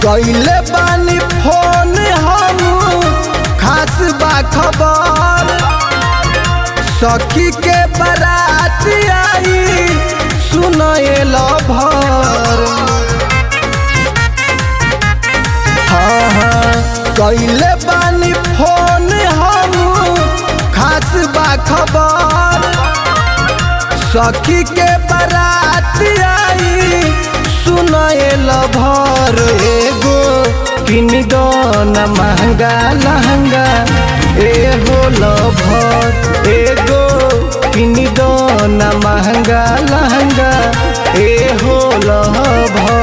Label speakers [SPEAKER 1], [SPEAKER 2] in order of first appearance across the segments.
[SPEAKER 1] कैले बानी फोन हम खास बा खबर सखी के बारात आई सुनल भर। हाँ कैले बानी फोन हम खास बा खबर सखी के बारात आई सुनल भर। एगो किन दो न महंगा लहंगा एगो लभर एगो किन दो न महंगा लहंगा एगो लभर।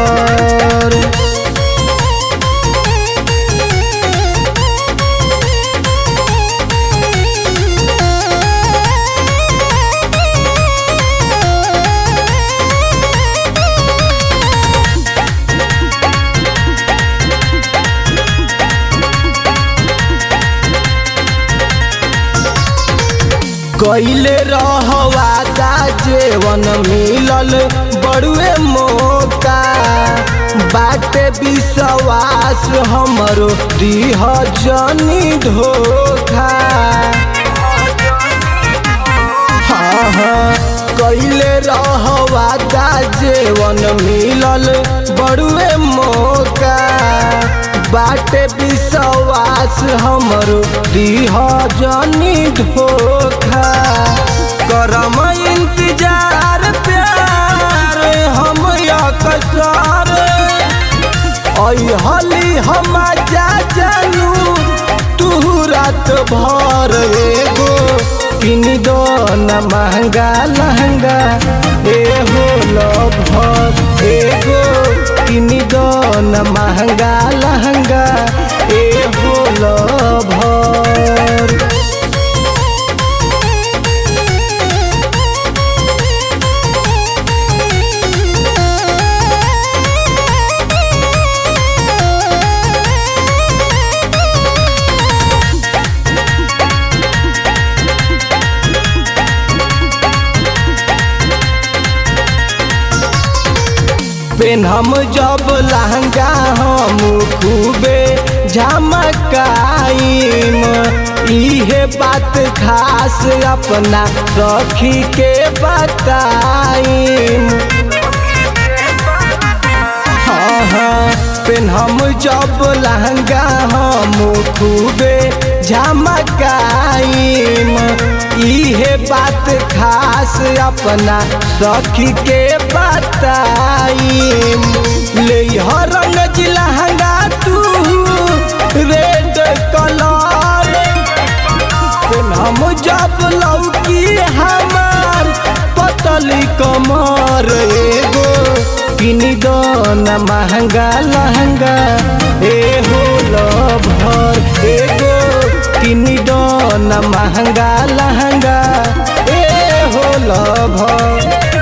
[SPEAKER 1] कैले रहवादा जेवन मिलल बड़ुए मौका बाटे विश्वास हमरो दीह जनी धोखा। हाँ कैले रहवादा जेवन मिलल बड़ुए मौका बाटे विश्वास हमरो दीह जनी धोखा। करम इंतजार प्यार हम अक्सर हली हम जा जानू तू रात भर। एगो किन दो न महंगा लहंगा एगो लभर एगो किन दो न महंगा लहंगा एगो लभर। पेनहम जब लहंगा हम खूबे झमकाइम इहे बात खास अपना सखी के बताइम। हाँ पेनहम जब लहंगा हम खूबे झमकाइम इहे बात खास अपना सखी के बताइम। ले रंग लहंगा तू रेड कलर हम जब लौकी हमार पतली कमर। एगो किन दो न महंगा लहंगा एगो लभर एगो किन दो न महंगा लहंगा एगो लभर।